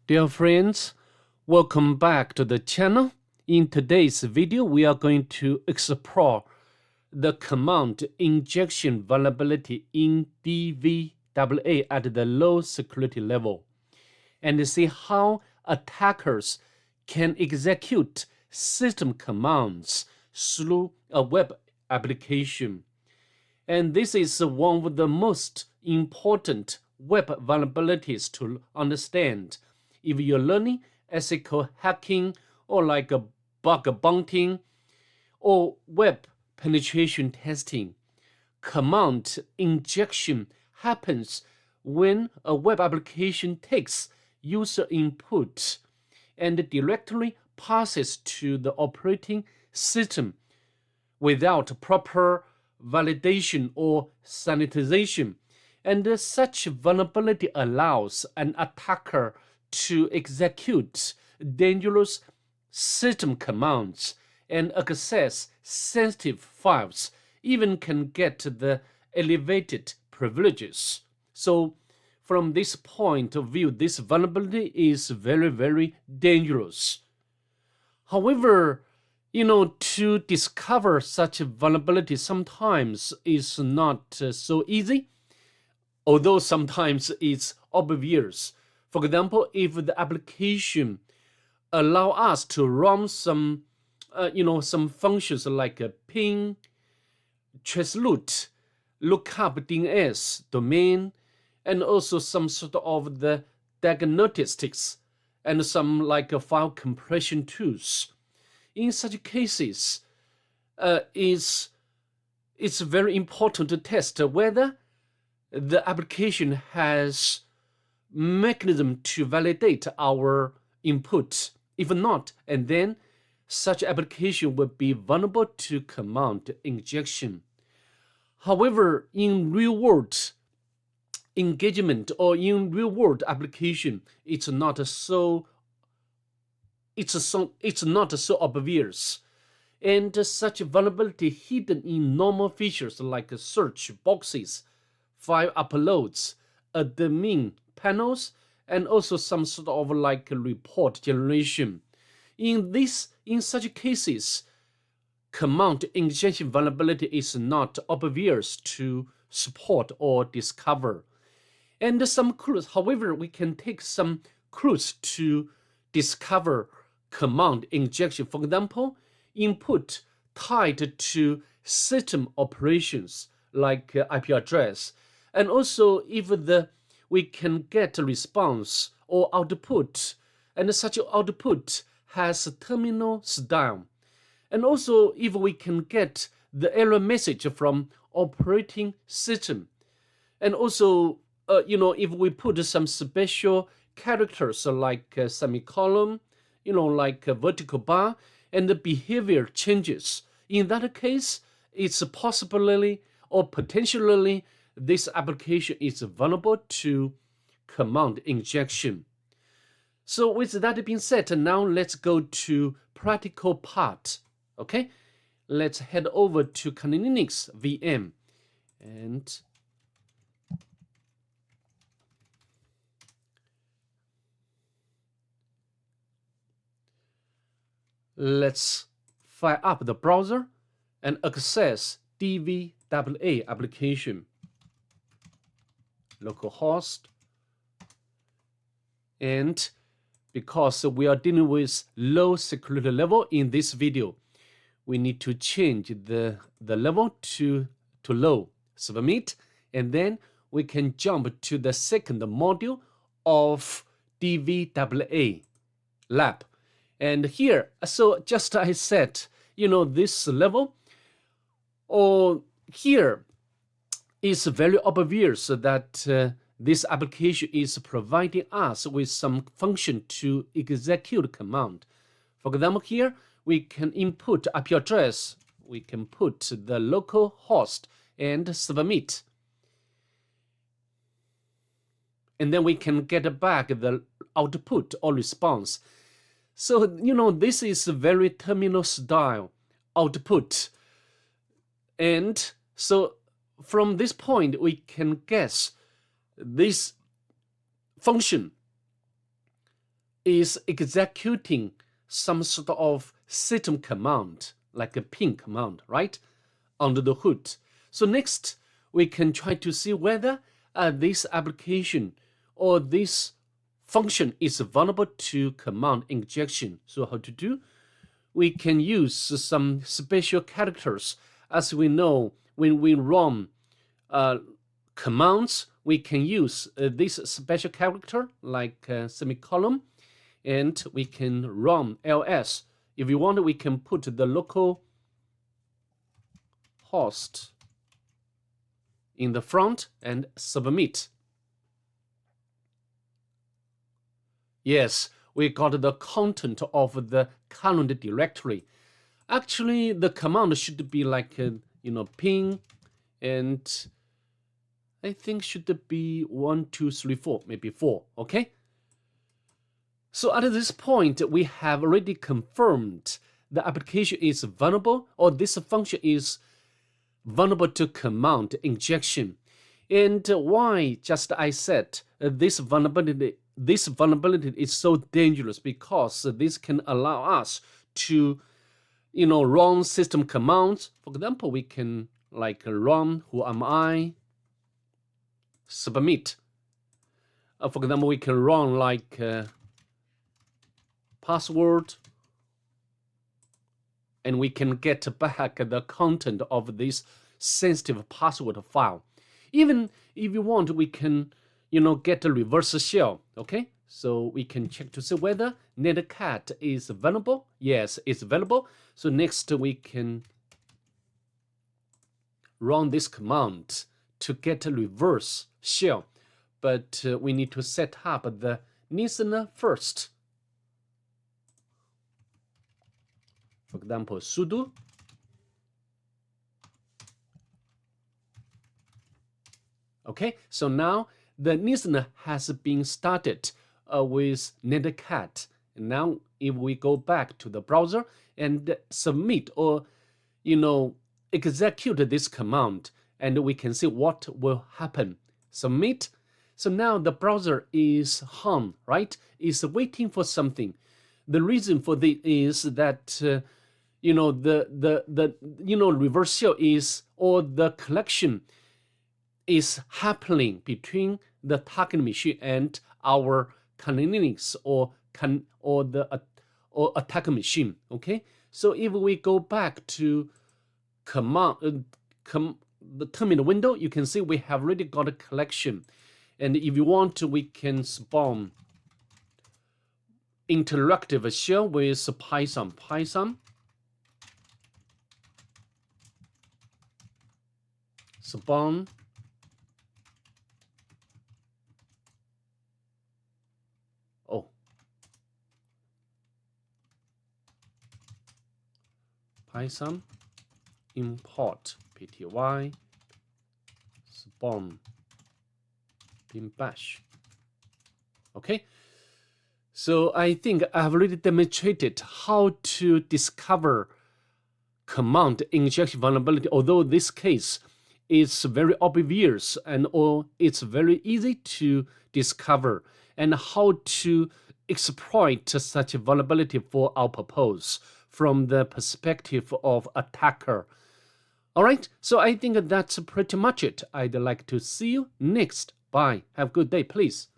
Dear friends, welcome back to the channel. In today's video, we are going to explore the command injection vulnerability in DVWA at the low security level and see how attackers can execute system commands through a web application. And this is one of the most important web vulnerabilities to understand if you're learning SQL hacking or like a bug bounty or web penetration testing. Command injection happens when a web application takes user input and directly passes to the operating system without proper validation or sanitization. And such vulnerability allows an attacker to execute dangerous system commands and access sensitive files, even can get the elevated privileges. So from this point of view, this vulnerability is very, very dangerous. However, to discover such a vulnerability sometimes is not so easy, although sometimes it's obvious. For example, if the application allow us to run some functions like a ping, traceroute, lookup DNS domain, and also some sort of the diagnostics and some like file compression tools. In such cases, it's very important to test whether the application has mechanism to validate our input. If not, and then such application will be vulnerable to command injection. However, in real-world engagement or in real-world application, it's not so obvious. And such vulnerability hidden in normal features like search boxes, file uploads, admin panels, and also some sort of like report generation. In such cases, command injection vulnerability is not obvious to support or discover. And some clues, however, we can take some clues to discover command injection. For example, input tied to system operations like IP address, and also if we can get a response or output, and such output has terminal style, and also if we can get the error message from operating system, and also if we put some special characters like semicolon, like a vertical bar, and the behavior changes. In that case, it's possibly or potentially this application is vulnerable to command injection. So with that being said, now let's go to practical part. Okay, let's head over to Kali Linux VM and let's fire up the browser and access DVWA application. Localhost. And because we are dealing with low security level in this video, we need to change the level to low. Submit, and then we can jump to the second module of DVWA lab. And here, so just I said, this level, or here is very obvious that this application is providing us with some function to execute command. For example, here we can input IP address, we can put the local host and submit. And then we can get back the output or response. So, this is a very terminal style output. And so from this point, we can guess this function is executing some sort of system command, like a ping command, right, under the hood. So next, we can try to see whether this application or this function is vulnerable to command injection. So how to do? We can use some special characters. As we know, when we run commands, we can use this special character like semicolon, and we can run ls. If you want, we can put the local host in the front and submit. Yes, we got the content of the current directory. Actually, the command should be like ping, and I think should be 1, 2, 3, 4, maybe 4. Okay. So at this point, we have already confirmed the application is vulnerable, or this function is vulnerable to command injection. And why? Just I said this vulnerability is so dangerous because this can allow us to, run system commands. For example, we can like run who am I, submit. For example, we can run like password, and we can get back the content of this sensitive password file. Even if you want, we can, get a reverse shell. Okay, so we can check to see whether netcat is vulnerable. Yes, it's available. So next we can run this command to get a reverse shell, but we need to set up the listener first. For example, sudo okay, so now the listener has been started with netcat. And now if we go back to the browser and submit or execute this command, and we can see what will happen. Submit. So now the browser is hung, right? It's waiting for something. The reason for this is that the reverse shell is, or the collection is happening between the target machine and our Linux or attack machine. Okay, so if we go back to the terminal window, you can see we have already got a collection, and if you want, we can spawn interactive shell with Python spawn Python import pty spawn bin bash. Okay, so I think I've already demonstrated how to discover command injection vulnerability, although this case is very obvious or it's very easy to discover, and how to exploit such a vulnerability for our purpose from the perspective of attacker. All right, so I think that's pretty much it. I'd like to see you next. Bye. Have a good day, please.